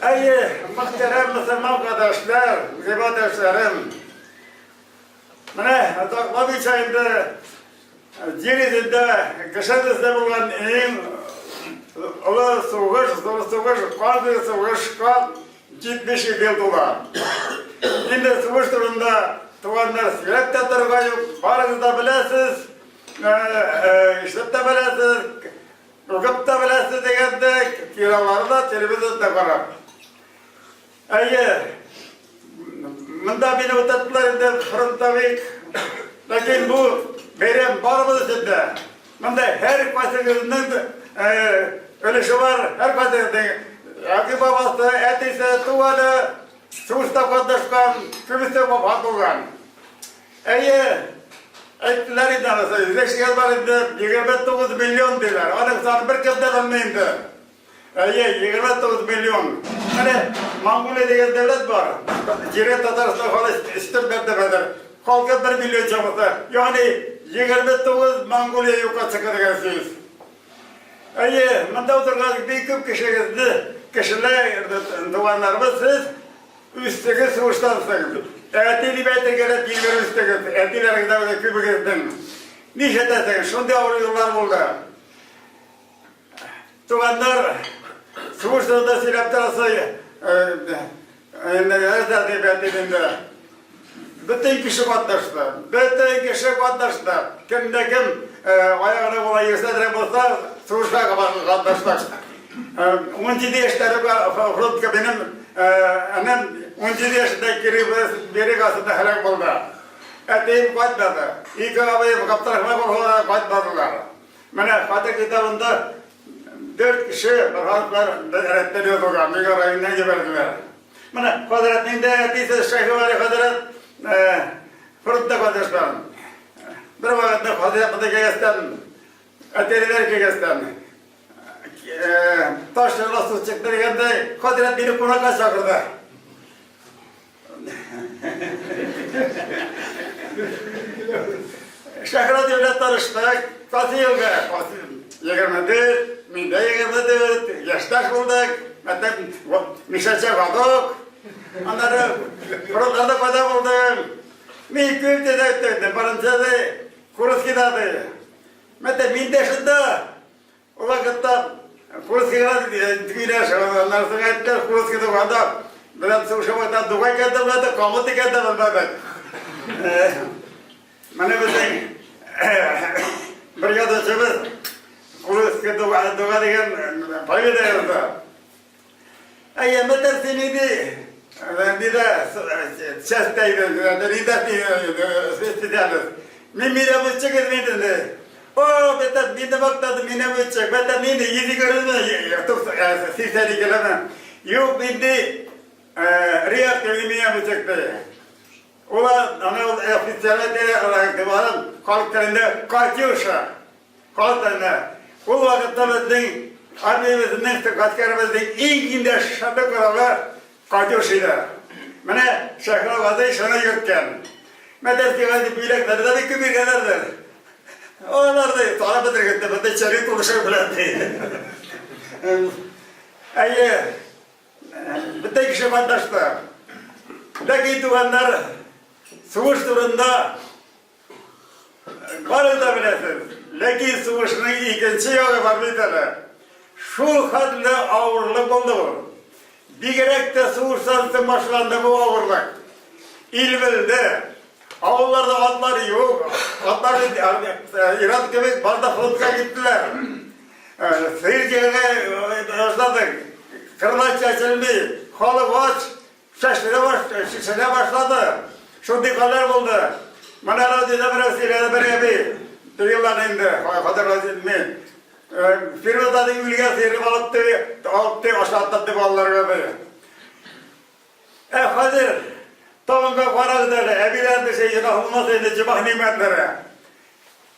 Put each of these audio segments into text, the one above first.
Ey muhterem Müslüman kardeşler, zevatdaşlarım. Mene Taklabi çayında Cirizinde kışadızda bulan en ulu soğuş, kalbi soğuş kal 70 yıl dolar. Şimdi soğuş durumda tuvanlar sürekli durga yok, paranızda bilesiz, işlette bilesiz, Rukupta bilesiz degende kiraları da televizyonda var. Eğer mında beni utattılar indi fırıntavik. Lakin bu berem barımız içinde. Mında her kasırgının ölüşü var. Her kasırgının. Aki babası, etisi, tuvalı, suusta kondaşkan, kübüste vapat olgan. Eğer ettiler indi anası. Yüzleşken var indi 29 milyon diler. Onun sana bir kez de bilmeyindi. 29 milyon. Hani Mangolya diye devlet var. Cire Tataristan falan istemediler. Halka 1 milyon çabası. Yani 29 Mangolya yukarı çıkarırsınız. Manda oturgan bir küp kişiler duvarlarımız siz üstteki soğuştansınız. Etini beyte gerek bilgiler üstteki. Etiler gidelim küpü gidelim. Niye deseniz? Şimdi avruyorlar burada. Duvarlar Soğuşlarda silahtarası nerede beklediğinde bütün kişi katlaştı. Bütün kişi katlaştı. Kimde kim ayağına kolay yükseltirek olsa soğuşta katlaştı. 17 yaşlarında Fırıtka benim annem 17 yaşında biri kasında helak oldu. Eteyim katladı. İlk arabayı kaptarıkma katladılar. Bana Fatih kitabında 4 kişi halklar öğrettiriyor bakalım. Bir arayından geberdiler. Bana Hazretliğinde etiyse Şeyh Vali Hazret Fırıkta kardeşlerim. Bir vakitte Hazretli'de gegesten, eteliler gegesten. Taşlarla su çıktı geldi. Hazret beni konaka çağırdı. Şehre devlet tanıştık. Kaç yıl geldi? 24, minde 24, yaştaş bulduk, hatta mişaça kaldık. Onları fırınlarda kadar buldum. Mi küpte de öttürdüm, barıncadı, kurus gidadı. Hatta minde şunda, o vakitte kurus gidadı, tüyler onlar sonra ettiler kurus gidadı kadar. Ben soğuşamaktan duvay geldim, ben de kamutu geldim ben. Bana bizim bir yadaşımız, Kurus ke doga dengan pagi dah itu. Ayah macam sini di dah cesta itu, di dah festival. Mira muncul ke ni tu. Oh, betul, minta waktu tu mina muncul. Betul, mina ini kerana tu sisa di kerana. You minta riak ke mina muncul tu. Ola, anu festival tu orang kemarin kalau kerana kaciusah, kalau kerana o vakitte bizim armiyemizin, askerimizin en ginde şadı kralı Katyuş'ydı. Bana şehre vazı şana yokken. Medresi gazı büyülekleri de bir kübür gelirdir. Onlar da tarafadır gitti, ben de içeri konuşur bilendi. Bütün kişi bandaştı. Peki tuhanlar soğuş durumda varı da bilesiniz. Lakin soğuşun ikinci yolu var bir tane. Şu kadar ağırlık oldu. Bir gerek de soğuşsan başlandı bu ağırlık. İlbildi. Ağırlarda atlar yok. Atlar İran gibi barda Fırık'a gittiler. Seyirciye başladık. Kırlaç açıldı. Halı baş. Şişine başladı. Şu dikalar buldu. Bana razı da bıraksıyla beraber. Yıllar indi, kadar razı mi? Firmada ülke seyri balıktı, aşağı attı balları gibi. Hazır, tamamda para giderdi, ebilerde şeyine olmasaydı cibah nimetleri.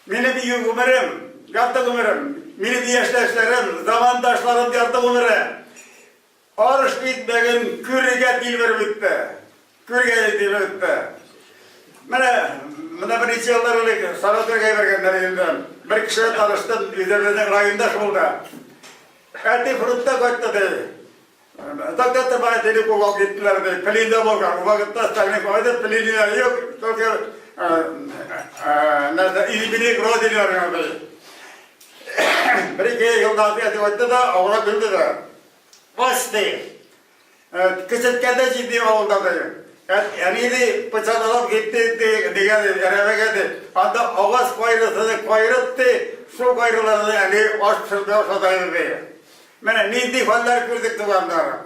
Mini bir yük umarım, yaptık umarım. Mini bir yaştaşlarım, zamandaşlarım yaptık umarım. Arış bitmeyen kürge dil verbitti. Kürge dil verbitti. Bana bir iki yıllar öyle Sarıtürk'e vergenlerinden. Bir kişiyle tanıştım, üzerinde rayında oldu. Eti Fırıkta kaçtı. Zaten bana dedi kulak gittiler de pelinde bolgan. O vakitte stagni koydu pelinler yok. Çünkü nerede İzmir'e grodiliyor yani. Bir iki yıldan sonra da avra bildi de. Vasti. Küçükken ciddi oldaydı. Yani de bıçak alıp gitti diye eve geldi. Hatta avaz koyrup su koyrularını yani açtırdı ortadaydı diye. Mene nindi fallar gördük duvarlara.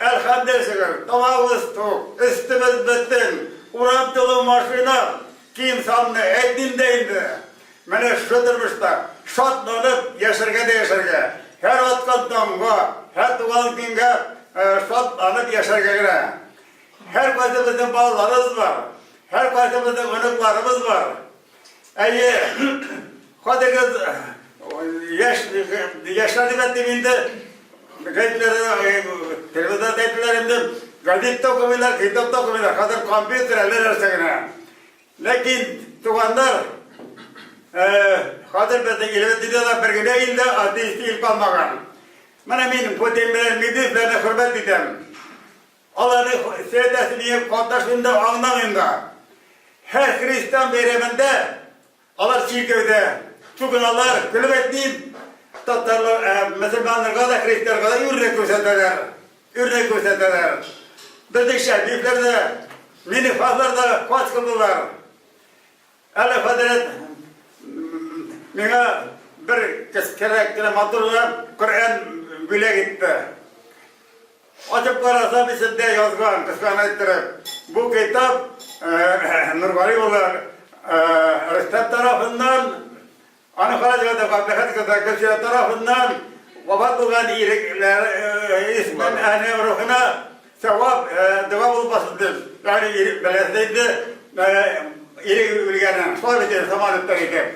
Elhamdülillah, tamamız tok, üstümüz bittin, uğrantılı maşina, kimsanlı edindeydi. Mene şudurmuşlar, şatlanıp yaşarga. Her atkan tamga, her tuğan günge şatlanıp yaşarga. Her partimizin bağlarımız var, her partimizin önüklarımız var. Hadi kız, yaşlar deminde televizyonda deytilerimde gazete okuyorlar, kitap okuyorlar, kadar kompüterler arasına. Lakin tuğanlar, kadar bizde ilvetliyorlar, bir güne ilde ateisti ilk almagan. Bana benim potemlerin midislerine hürmet edem. Allah'ın sevdesini kontaşında anlamında. Her Hristiyan bayramında, Allah çiğköyde, çukunalar, külübetliyim. Tatarlar, Müslümanlar kadar, Hristiyanlar kadar örnek gösterdiler. Bizde şerifler de, minifahlar da kaç kıldılar. Allah Hazret, bana bir kere matırla Kur'an bile gitti. Açıp karasa bir sinde yazgan, kıskan ettirip. Bu kitap, Nurvari olan Rüstem tarafından, Anıkaracı'da Fabrikat Kısa tarafından vefat olan ismin ruhuna sevap, dua bulmasıdır. Yani belediyede iri bilgenen, sohbeti zamanında gider.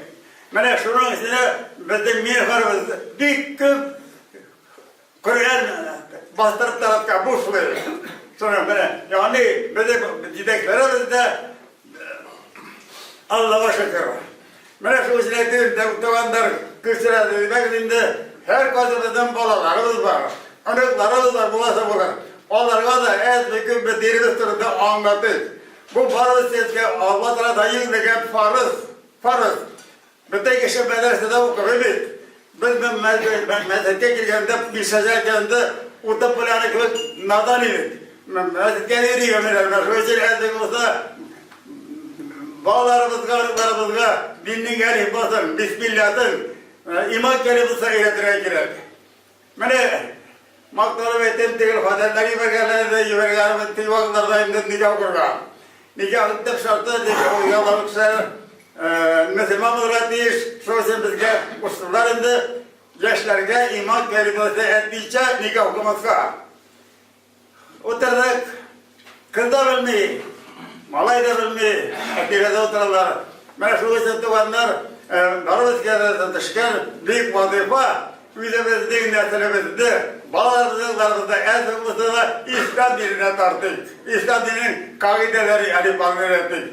Bana şunun içine bizim mirharımız bir küp Kur'an bastırıp tarafka buçluyor. Sonra bana, yani bizim gideklerimizde Allah'a şükür. Bana şu içine tuğanlar kışıra demekinde her kadınızın balalarımız var. Anıklarımız var, bulasa bulur. Onlara da ez bir gün bir dirimiz turunda anlattık. Bu farız sesle Allah tarafından yüzleken farız. Bütün kişi bedelsede okuyoruz. Biz mezhete girgende, bir seçerken de uta planı gibi nadan idik. Mezhete yürüyor mesela. Şu için ezdiğimizde bağlarımızga dinnin gelip basın, Bismillah'ın iman kelimesi eğletire girer. Beni maktalı ve temtil haberleri vergenlerde yüvergenimiz tivaklarda imdat nikah kurgan. Nikah ıttep şartı uygulanmışsa Müslüman olarak sosyal bizge usullarında yaşlarga iman kelimesi ettiğince nikah okumaksa. Oturduk, kız da bilmeyi, malay da bilmeyi, aktivede otururlar. Ben şu için tuğanlar, darvız kendisinde çıkan büyük vazifa, üzerimizdeki neslimizde, bağlarımızda, ezimizde İslam dinine tarttık. İslam dininin kaideleri, alifbanları ettik.